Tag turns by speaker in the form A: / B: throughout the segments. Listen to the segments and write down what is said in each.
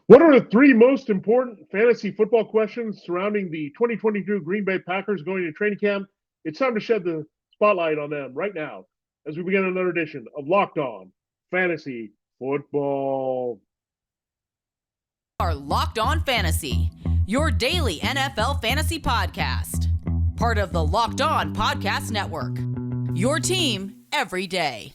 A: What are the three most important fantasy football questions surrounding the 2022 Green Bay Packers going to training camp? It's time to shed the spotlight on them right now as we begin another edition of Locked On Fantasy Football.
B: Are Locked On Fantasy, your daily NFL fantasy podcast. Part of the Locked On Podcast Network. Your team every day.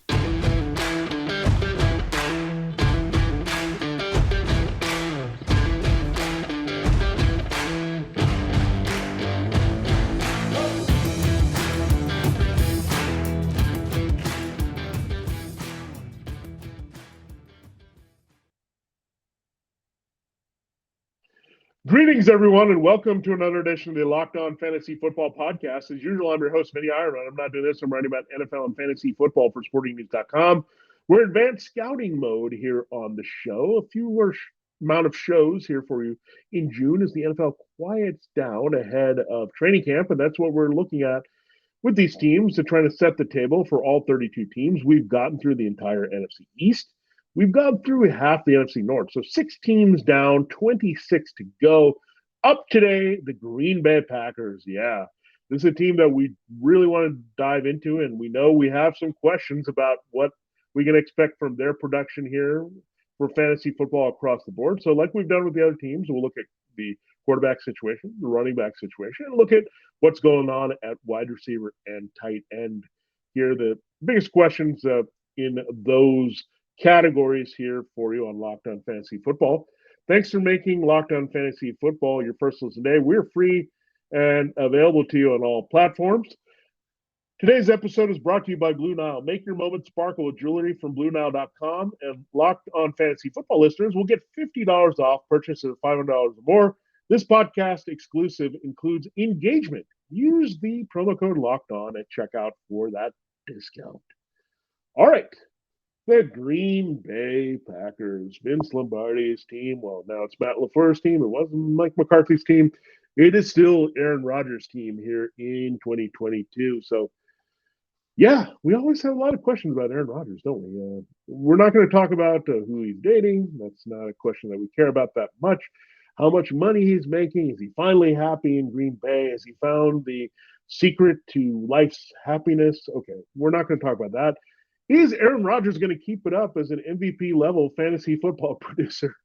A: Greetings, everyone, and welcome to another edition of the Locked On Fantasy Football Podcast. As usual, I'm your host, Vinnie Iyer, and I'm not doing this. I'm writing about NFL and fantasy football for sportingnews.com. We're in advanced scouting mode here on the show. A few more amount of shows here for you in June as the NFL quiets down ahead of training camp, and that's what we're looking at with these teams to try to set the table for all 32 teams. We've gotten through the entire NFC East. We've gone through half the NFC North. So 6 teams down, 26 to go. Up today, the Green Bay Packers. Yeah, this is a team that we really want to dive into, and we know we have some questions about what we can expect from their production here for fantasy football across the board. So like we've done with the other teams, we'll look at the quarterback situation, the running back situation, and look at what's going on at wide receiver and tight end here. The biggest questions in those categories here for you on Locked On Fantasy Football. Thanks for making Locked On Fantasy Football your first listen today. We're free and available to you on all platforms. Today's episode is brought to you by Blue Nile. Make your moment sparkle with jewelry from BlueNile.com, and Locked On Fantasy Football listeners will get $50 off purchase of $500 or more. This podcast exclusive includes engagement. Use the promo code Locked On at checkout for that discount. All right. The Green Bay Packers, Vince Lombardi's team. Well, now it's Matt LaFleur's team. It wasn't Mike McCarthy's team. It is still Aaron Rodgers' team here in 2022. So, yeah, we always have a lot of questions about Aaron Rodgers, don't we? We're not going to talk about who he's dating. That's not a question that we care about that much. How much money he's making. Is he finally happy in Green Bay? Has he found the secret to life's happiness? Okay, we're not going to talk about that. Is Aaron Rodgers going to keep it up as an MVP level fantasy football producer?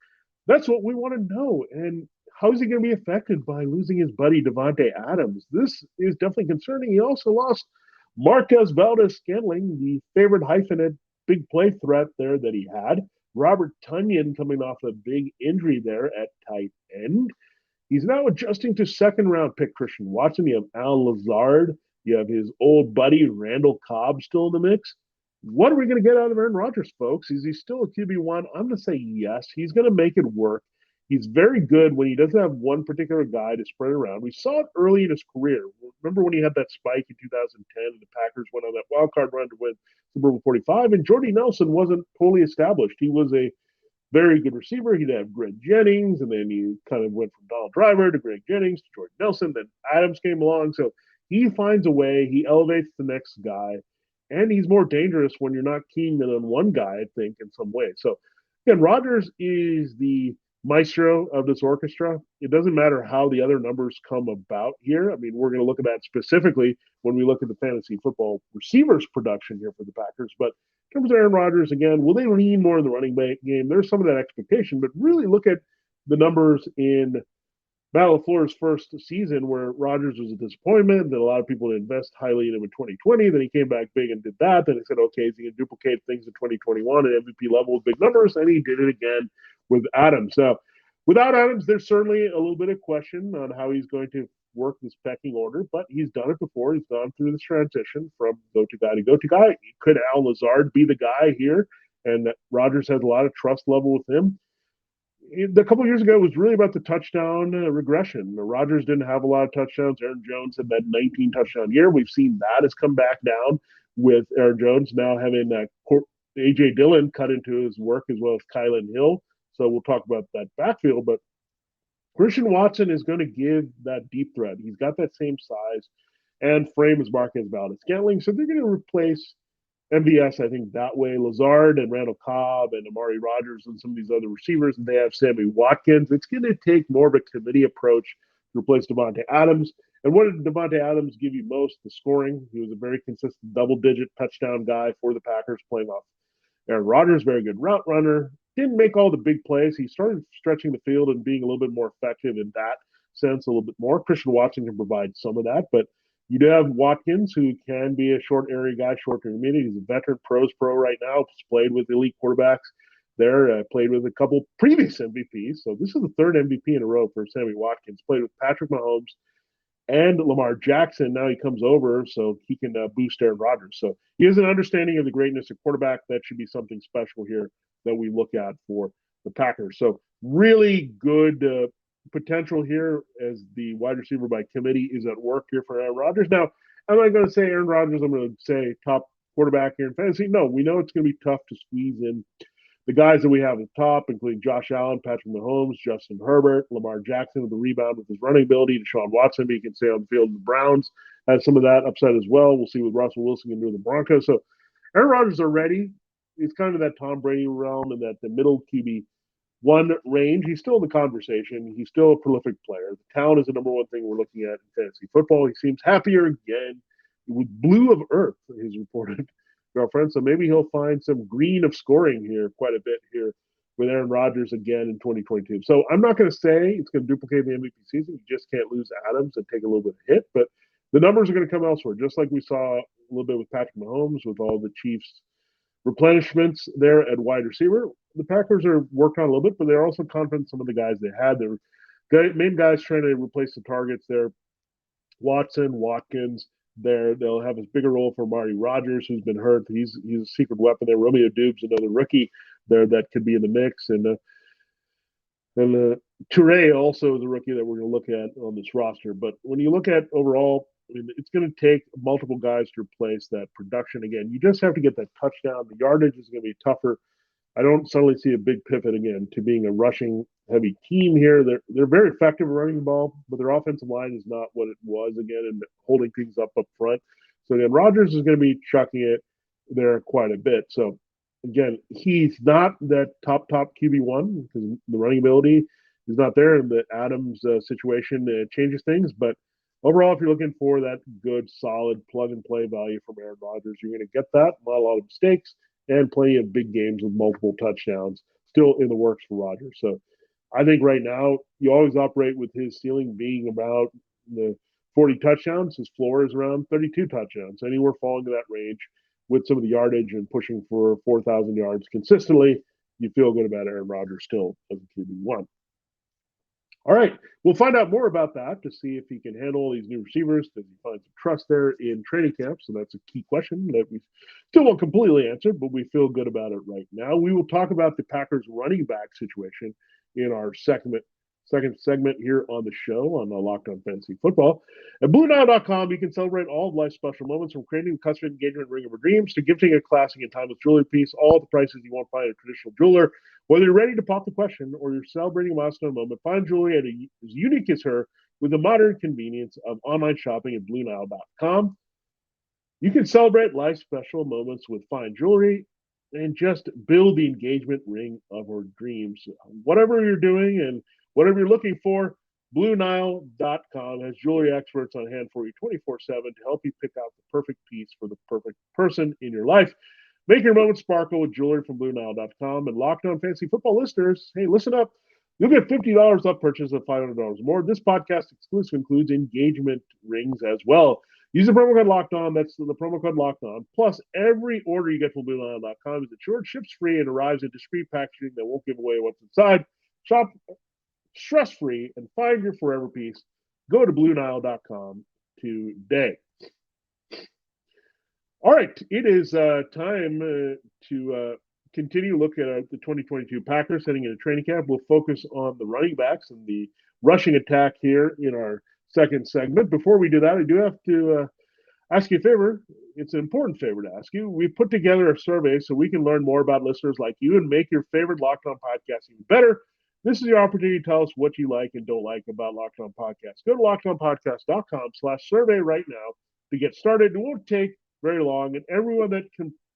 A: That's what we want to know. And how is he going to be affected by losing his buddy Davante Adams? This is definitely concerning. He also lost Marquez Valdez-Scantling, the favorite hyphenate big play threat there that he had. Robert Tonyan coming off a big injury there at tight end. He's now adjusting to second-round pick Christian Watson. You have Al Lazard. You have his old buddy Randall Cobb still in the mix. What are we going to get out of Aaron Rodgers, folks? Is he still a QB1? I'm going to say yes. He's going to make it work. He's very good when he doesn't have one particular guy to spread around. We saw it early in his career. Remember when he had that spike in 2010 and the Packers went on that wild card run to win Super Bowl 45, and Jordy Nelson wasn't totally established. He was a very good receiver. He'd have Greg Jennings, and then he kind of went from Donald Driver to Greg Jennings to Jordy Nelson. Then Adams came along. So he finds a way. He elevates the next guy. And he's more dangerous when you're not keying in on one guy, I think, in some way. So, again, Rodgers is the maestro of this orchestra. It doesn't matter how the other numbers come about here. I mean, we're going to look at that specifically when we look at the fantasy football receivers production here for the Packers. But in terms of Aaron Rodgers, again, will they lean more in the running game? There's some of that expectation, but really look at the numbers in Matt LaFleur's first season where Rodgers was a disappointment, that a lot of people didn't invest highly in him in 2020. Then he came back big and did that. Then he said, okay, is he going to duplicate things in 2021 at MVP level with big numbers? And he did it again with Adams. So without Adams, there's certainly a little bit of question on how he's going to work this pecking order, but he's done it before. He's gone through this transition from go-to guy to go-to guy. Could Al Lazard be the guy here? And Rodgers has a lot of trust level with him. A couple of years ago, it was really about the touchdown regression. Rodgers didn't have a lot of touchdowns. Aaron Jones had that 19 touchdown year. We've seen that has come back down with Aaron Jones now having A.J. Dillon cut into his work as well as Kylan Hill. So we'll talk about that backfield. But Christian Watson is going to give that deep threat. He's got that same size and frame as Marquez Valdez-Scantling. So they're going to replace MVS, I think, that way. Lazard and Randall Cobb and Amari Rodgers and some of these other receivers, and they have Sammy Watkins. It's going to take more of a committee approach to replace Davante Adams. And what did Davante Adams give you most? The scoring. He was a very consistent double-digit touchdown guy for the Packers, playing off Aaron Rodgers, very good route runner. Didn't make all the big plays. He started stretching the field and being a little bit more effective in that sense, a little bit more. Christian Watson can provide some of that, but you do have Watkins, who can be a short area guy, short to intermediate. He's a veteran pros pro right now. He's played with elite quarterbacks there, played with a couple previous MVPs. So this is the third MVP in a row for Sammy Watkins. Played with Patrick Mahomes and Lamar Jackson. Now he comes over so he can boost Aaron Rodgers. So he has an understanding of the greatness of quarterback. That should be something special here that we look at for the Packers. So really good potential here as the wide receiver by committee is at work here for Aaron Rodgers. Now, I'm not going to say Aaron Rodgers, I'm going to say top quarterback here in fantasy. No, we know it's going to be tough to squeeze in the guys that we have at the top, including Josh Allen, Patrick Mahomes, Justin Herbert, Lamar Jackson with the rebound with his running ability, Deshaun Watson, he can stay on the field. The Browns has some of that upside as well. We'll see what Russell Wilson can do with the Broncos. So Aaron Rodgers are ready. He's kind of that Tom Brady realm and that the middle QB1 range. He's still in the conversation. He's still a prolific player. The talent is the number one thing we're looking at in fantasy football. He seems happier again with blue of earth, his reported girlfriend. So maybe he'll find some green of scoring here quite a bit here with Aaron Rodgers again in 2022. So I'm not going to say it's going to duplicate the MVP season. You just can't lose Adams and take a little bit of hit, but the numbers are going to come elsewhere, just like we saw a little bit with Patrick Mahomes with all the Chiefs replenishments there at wide receiver. The Packers are worked on a little bit, but they're also confident in some of the guys they had. Their main guys trying to replace the targets there. Watson, Watkins, there. They'll have a bigger role for Amari Rodgers, who's been hurt. He's a secret weapon there. Romeo Dubes, another rookie there that could be in the mix. And Toure also is a rookie that we're going to look at on this roster. But when you look at overall, I mean, it's going to take multiple guys to replace that production again. You just have to get that touchdown. The yardage is going to be tougher. I don't suddenly see a big pivot again to being a rushing heavy team here. They're very effective at running the ball, but their offensive line is not what it was again and holding things up front. So again, Rodgers is going to be chucking it there quite a bit. So again, he's not that top QB1 because the running ability is not there, and the Adams situation changes things. But overall, if you're looking for that good, solid plug-and-play value from Aaron Rodgers, you're going to get that. Not a lot of mistakes and plenty of big games with multiple touchdowns still in the works for Rodgers. So I think right now you always operate with his ceiling being about the 40 touchdowns. His floor is around 32 touchdowns. Anywhere falling to that range with some of the yardage and pushing for 4,000 yards consistently, you feel good about Aaron Rodgers still as a QB1. All right, we'll find out more about that to see if he can handle all these new receivers. Does he find some trust there in training camp? So that's a key question that we still won't completely answer, but we feel good about it right now. We will talk about the Packers running back situation in our second segment here on the show on the Locked On Fantasy Football. At BlueNile.com, you can celebrate all of life's special moments, from creating a custom engagement ring of your dreams to gifting a classic and timeless jewelry piece, all at the prices you won't find at a traditional jeweler. Whether you're ready to pop the question or you're celebrating a milestone moment, find jewelry as unique as her with the modern convenience of online shopping at BlueNile.com. You can celebrate life's special moments with fine jewelry and just build the engagement ring of our dreams. Whatever you're doing and whatever you're looking for, BlueNile.com has jewelry experts on hand for you 24/7 to help you pick out the perfect piece for the perfect person in your life. Make your moment sparkle with jewelry from BlueNile.com. And Locked On Fantasy Football listeners, hey, listen up. You'll get $50 off purchase of $500 more. This podcast exclusive includes engagement rings as well. Use the promo code Locked On. That's the promo code Locked On. Plus, every order you get from BlueNile.com is insured, ships free, and arrives in discreet packaging that won't give away what's inside. Shop stress-free and find your forever piece. Go to BlueNile.com today. All right, it is time to continue looking at the 2022 Packers heading into training camp. We'll focus on the running backs and the rushing attack here in our second segment. Before we do that, I do have to ask you a favor. It's an important favor to ask you. We put together a survey so we can learn more about listeners like you and make your favorite Locked On podcast even better. This is your opportunity to tell us what you like and don't like about Locked On Podcast. Go to LockedOnPodcast.com/survey right now to get started. It won't take very long, and everyone that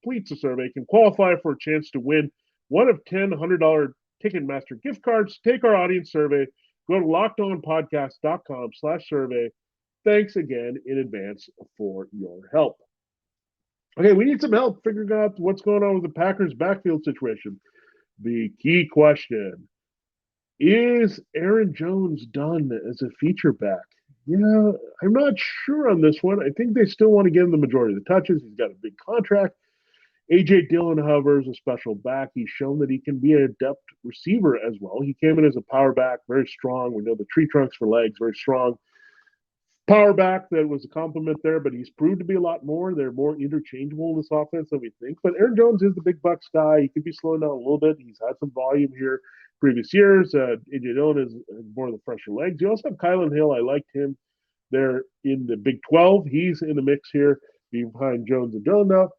A: completes the survey can qualify for a chance to win one of 10 $100 Ticketmaster gift cards. Take our audience survey. Go to lockedonpodcast.com/survey. Thanks again in advance for your help. Okay, we need some help figuring out what's going on with the Packers backfield situation. The key question, is Aaron Jones done as a feature back? Yeah, I'm not sure on this one. I think they still want to give him the majority of the touches. He's got a big contract. A.J. Dillon, however, is a special back. He's shown that he can be an adept receiver as well. He came in as a power back, very strong. We know the tree trunks for legs, very strong. Power back, that was a compliment there, but he's proved to be a lot more. They're more interchangeable in this offense than we think. But Aaron Jones is the big bucks guy. He could be slowing down a little bit. He's had some volume here previous years. A.J. Dillon is more of the fresher legs. You also have Kylan Hill. I liked him there in the Big 12. He's in the mix here behind Jones and Dillon now.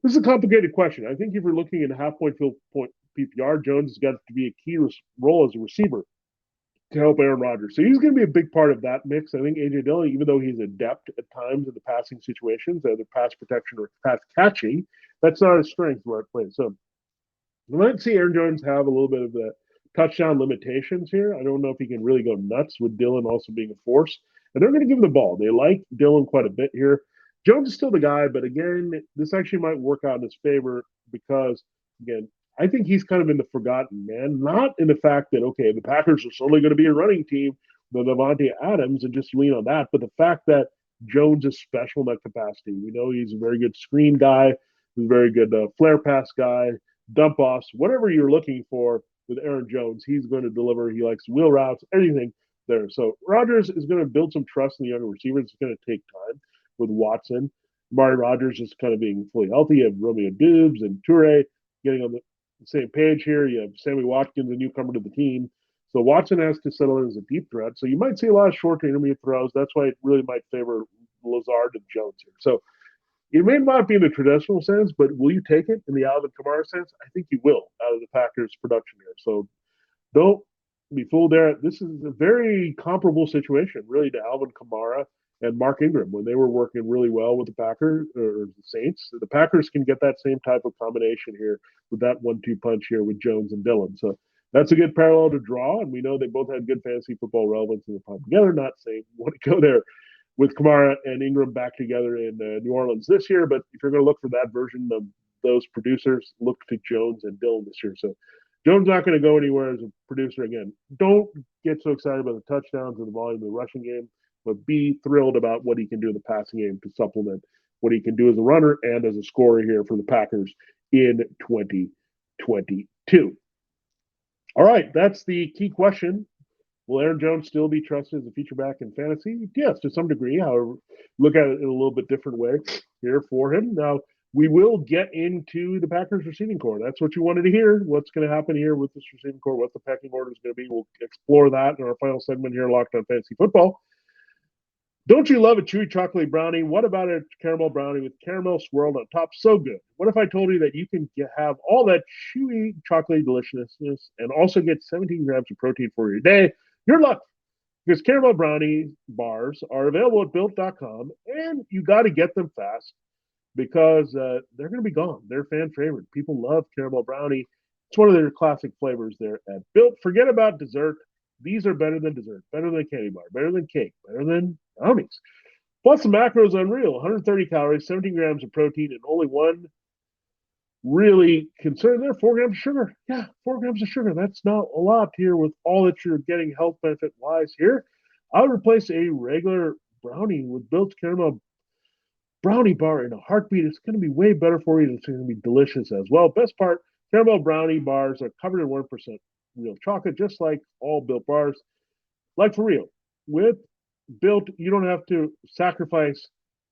A: This is a complicated question. I think if you're looking at a half-point field point PPR, Jones has got to be a key role as a receiver to help Aaron Rodgers. So he's going to be a big part of that mix. I think A.J. Dillon, even though he's adept at times in the passing situations, either pass protection or pass catching, that's not his strength where it plays. So we might see Aaron Jones have a little bit of the touchdown limitations here. I don't know if he can really go nuts with Dillon also being a force. And they're going to give him the ball. They like Dillon quite a bit here. Jones is still the guy, but again, this actually might work out in his favor because, again, I think he's kind of in the forgotten man, not in the fact that, okay, the Packers are solely going to be a running team with Davante Adams and just lean on that, but the fact that Jones is special in that capacity. We know he's a very good screen guy, he's a very good flare pass guy, dump offs, whatever you're looking for with Aaron Jones, he's going to deliver. He likes wheel routes, anything there. So Rodgers is going to build some trust in the younger receivers. It's going to take time with Watson. Amari Rodgers just kind of being fully healthy. You have Romeo Dubes and Toure getting on the same page here. You have Sammy Watkins, a newcomer to the team. So Watson has to settle in as a deep threat. So you might see a lot of short to intermediate throws. That's why it really might favor Lazard and Jones here. So it may not be in the traditional sense, but will you take it in the Alvin Kamara sense? I think you will out of the Packers production here. So don't be fooled there. This is a very comparable situation, really, to Alvin Kamara and Mark Ingram when they were working really well with the Packers or the Saints. The Packers can get that same type of combination here with that 1-2 punch here with Jones and Dillon. So that's a good parallel to draw, and we know they both had good fantasy football relevance in the time together. Not saying you want to go there with Kamara and Ingram back together in New Orleans this year, but if you're going to look for that version of those producers, look to Jones and Dillon this year. So Jones not going to go anywhere as a producer. Again, don't get so excited about the touchdowns and the volume of the rushing game, but be thrilled about what he can do in the passing game to supplement what he can do as a runner and as a scorer here for the Packers in 2022. All right, that's the key question. Will Aaron Jones still be trusted as a feature back in fantasy? Yes, to some degree. However, look at it in a little bit different way here for him. Now, we will get into the Packers receiving core. That's what you wanted to hear. What's going to happen here with this receiving core, what the pecking order is going to be. We'll explore that in our final segment here, Locked on Fantasy Football. Don't you love a chewy chocolate brownie? What about a caramel brownie with caramel swirled on top? So good. What if I told you that you can have all that chewy chocolate deliciousness and also get 17 grams of protein for your day? You're lucky, because caramel brownie bars are available at built.com, and you got to get them fast because they're going to be gone. They're fan favorite. People love caramel brownie. It's one of their classic flavors there at Built. Forget about dessert. These are better than dessert, better than candy bar, better than cake, better than brownies. Plus, the macro is unreal. 130 calories, 17 grams of protein, and only one really concern there, 4 grams of sugar. Yeah, 4 grams of sugar. That's not a lot here with all that you're getting health benefit-wise here. I would replace a regular brownie with Built caramel brownie bar in a heartbeat. It's going to be way better for you. It's going to be delicious as well. Best part, caramel brownie bars are covered in 1% real chocolate, just like all Built bars. Like for real. With Built, you don't have to sacrifice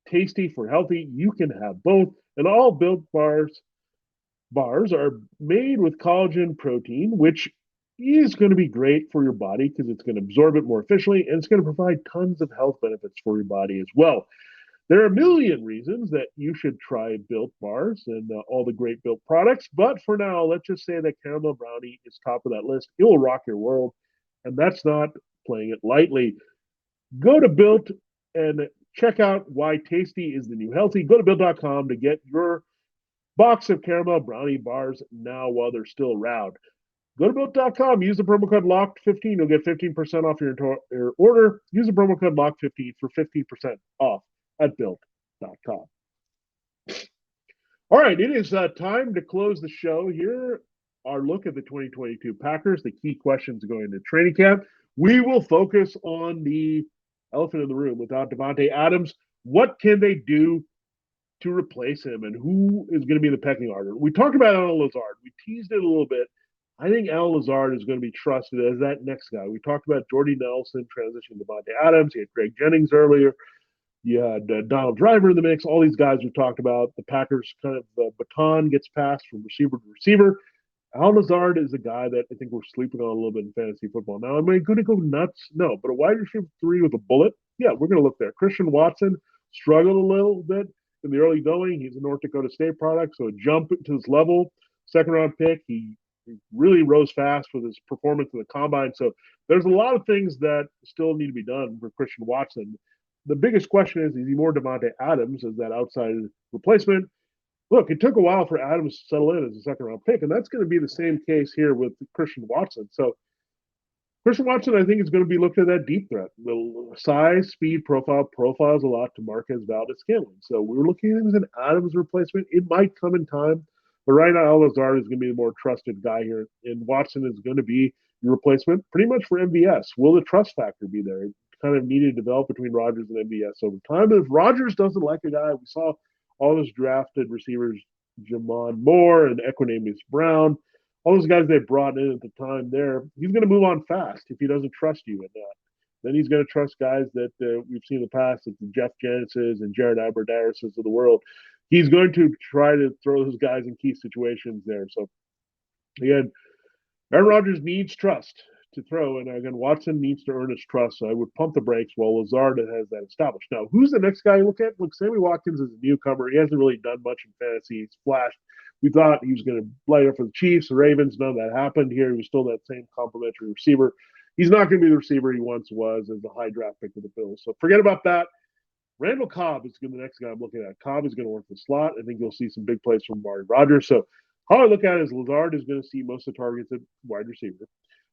A: tasty for healthy. You can have both. And all Built bars are made with collagen protein, which is going to be great for your body because it's going to absorb it more efficiently, and it's going to provide tons of health benefits for your body as well. There are a million reasons that you should try Built bars and all the great Built products. But for now, let's just say that caramel brownie is top of that list. It will rock your world. And that's not playing it lightly. Go to Built and check out why tasty is the new healthy. Go to Built.com to get your box of caramel brownie bars now while they're still around. Go to built.com, use the promo code LOCKED15. You'll get 15% off your order. Use the promo code LOCKED15 for 15% off at built.com. All right, it is time to close the show here. Our look at the 2022 Packers, the key questions going into training camp. We will focus on the elephant in the room without Davante Adams. What can they do to replace him, and who is going to be the pecking order? We talked about Allen Lazard. We teased it a little bit. I think Allen Lazard is going to be trusted as that next guy. We talked about Jordy Nelson transitioning to Davante Adams. You had Greg Jennings earlier. You had Donald Driver in the mix. All these guys we talked about. The Packers kind of baton gets passed from receiver to receiver. Al Lazard is a guy that I think we're sleeping on a little bit in fantasy football. Now, am I going to go nuts? No, but a wide receiver 3 with a bullet? Yeah, we're going to look there. Christian Watson struggled a little bit in the early going. He's a North Dakota State product, so a jump to his level. Second-round pick. He really rose fast with his performance in the combine. So there's a lot of things that still need to be done for Christian Watson. The biggest question is he more Davante Adams as that outside replacement? Look, it took a while for Adams to settle in as a second-round pick, and that's going to be the same case here with Christian Watson. So Christian Watson, I think, is going to be looked at that deep threat. The size, speed, profiles a lot to Marquez Valdez-Scantling. So we were looking at him as an Adams replacement. It might come in time, but right now, Lazard is going to be the more trusted guy here, and Watson is going to be the replacement pretty much for MVS. Will the trust factor be there? It kind of needed to develop between Rodgers and MVS over time. If Rodgers doesn't like a guy, we saw all those drafted receivers, Jamon Moore and Equanimeous Brown, all those guys they brought in at the time there, he's going to move on fast if he doesn't trust you in that. Then he's going to trust guys that we've seen in the past, like the Jeff Janises and Jared Aberdarises of the world. He's going to try to throw those guys in key situations there. So, again, Aaron Rodgers needs trust to throw, and again, Watson needs to earn his trust. So I would pump the brakes while Lazard has that established. Now, who's the next guy you look at? Look, Sammy Watkins is a newcomer. He hasn't really done much in fantasy. He's flashed. We thought he was going to light up for the Chiefs, the Ravens. None of that happened here. He was still that same complimentary receiver. He's not going to be the receiver he once was as a high draft pick of the Bills. So forget about that. Randall Cobb is the next guy I'm looking at. Cobb is going to work the slot. I think you'll see some big plays from Aaron Rodgers. So how I look at it is Lazard is going to see most of the targets at wide receiver.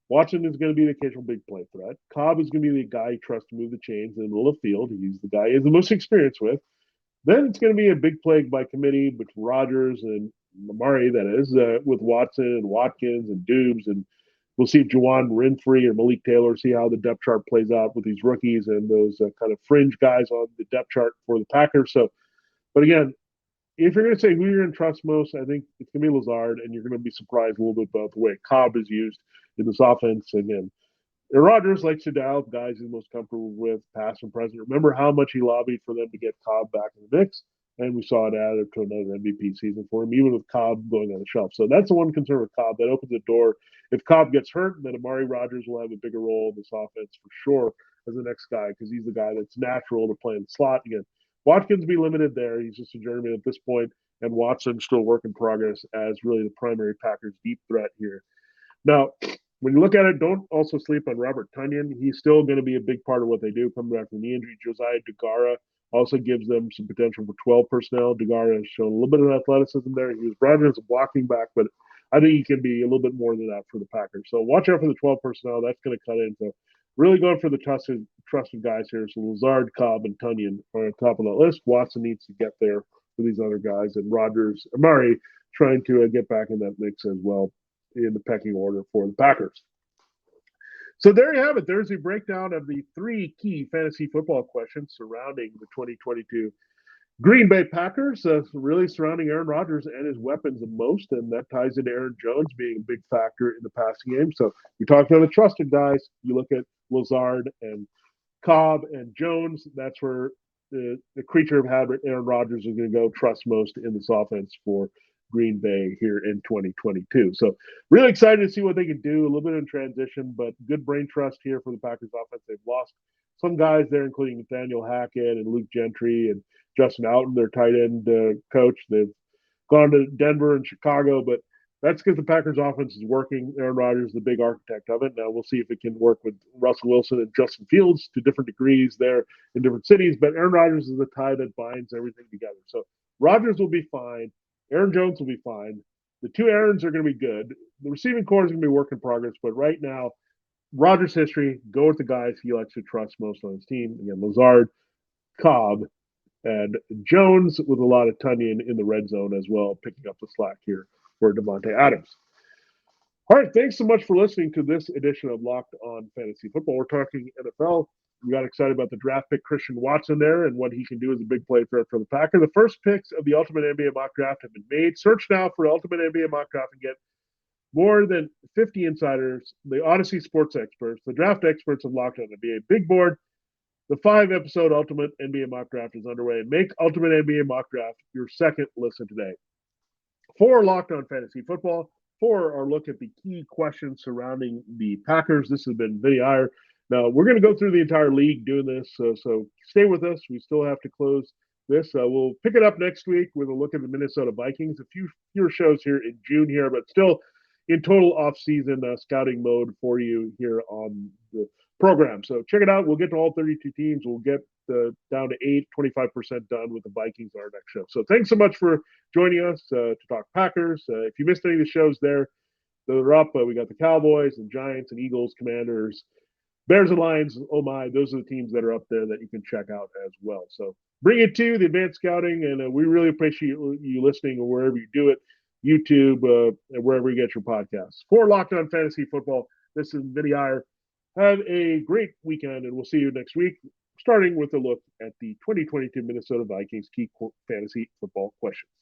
A: Watson is going to be the occasional big play threat. Cobb is going to be the guy you trust to move the chains in the middle of the field. He's the guy he has the most experience with. Then it's going to be a big play by committee between Rodgers and Amari, that is, with Watson and Watkins and Dubes. And we'll see if Juwan Renfrey or Malik Taylor, see how the depth chart plays out with these rookies and those kind of fringe guys on the depth chart for the Packers. So, but again, if you're going to say who you're going to trust most, I think it's going to be Lazard, and you're going to be surprised a little bit about the way Cobb is used in this offense. Again, Aaron Rodgers likes to dial up guys he's most comfortable with, past and present. Remember how much he lobbied for them to get Cobb back in the mix, and we saw it added to another MVP season for him, even with Cobb going on the shelf. So that's the one concern with Cobb. That opens the door. If Cobb gets hurt, then Amari Rodgers will have a bigger role in this offense for sure as the next guy, because he's the guy that's natural to play in the slot. Again, Watkins be limited there. He's just a journeyman at this point, and Watson still work in progress as really the primary Packers deep threat here. Now, when you look at it, don't also sleep on Robert Tonyan. He's still going to be a big part of what they do coming back from the injury. Josiah DeGara also gives them some potential for 12 personnel. DeGara has shown a little bit of athleticism there. He was brought in as a blocking back, but I think he can be a little bit more than that for the Packers. So watch out for the 12 personnel. That's going to cut into really going for the trusted guys here. So Lazard, Cobb, and Tonyan are on top of that list. Watson needs to get there for these other guys, and Rodgers, Amari trying to get back in that mix as well in the pecking order for the Packers. So there you have it. There's a breakdown of the 3 key fantasy football questions surrounding the 2022 Green Bay Packers, really surrounding Aaron Rodgers and his weapons the most, and that ties into Aaron Jones being a big factor in the passing game. So we talked about the trusted guys. You look at Lazard and Cobb and Jones. That's where the creature of habit, Aaron Rodgers, is going to go trust most in this offense for Green Bay here in 2022. So really excited to see what they can do. A little bit in transition, but good brain trust here for the Packers offense. They've lost some guys there, including Nathaniel Hackett and Luke Gentry and Justin Alton, their tight end coach. They've gone to Denver and Chicago, but that's because the Packers offense is working. Aaron Rodgers is the big architect of it. Now we'll see if it can work with Russell Wilson and Justin Fields to different degrees there in different cities, but Aaron Rodgers is the tie that binds everything together. So Rodgers will be fine. Aaron Jones will be fine. The two Aarons are going to be good. The receiving core is going to be work in progress, but right now, Rodgers' history, go with the guys he likes to trust most on his team. Again, Lazard, Cobb, and Jones with a lot of Tunyon in the red zone as well, picking up the slack here for Davante Adams. All right, thanks so much for listening to this edition of Locked On Fantasy Football. We're talking NFL. We got excited about the draft pick, Christian Watson, there, and what he can do as a big play for the Packers. The first picks of the Ultimate NBA Mock Draft have been made. Search now for Ultimate NBA Mock Draft and get more than 50 insiders, the Odyssey sports experts, the draft experts of Locked On NBA Big Board. The 5-episode Ultimate NBA Mock Draft is underway. Make Ultimate NBA Mock Draft your second listen today. For Locked On Fantasy Football, for our look at the key questions surrounding the Packers, this has been Vinnie Iyer. Now, we're going to go through the entire league doing this, so stay with us. We still have to close this. We'll pick it up next week with a look at the Minnesota Vikings. A few fewer shows here in June here, but still in total off-season scouting mode for you here on the program. So check it out. We'll get to all 32 teams. We'll get down to 25% done with the Vikings on our next show. So thanks so much for joining us to talk Packers. If you missed any of the shows there, they're up. We got the Cowboys and Giants and Eagles, Commanders, Bears and Lions. Oh my, those are the teams that are up there that you can check out as well. So bring it to the advanced scouting, and we really appreciate you listening or wherever you do it, YouTube, and wherever you get your podcasts. For Locked On Fantasy Football, this is Vinnie Iyer. Have a great weekend, and we'll see you next week, starting with a look at the 2022 Minnesota Vikings key fantasy football questions.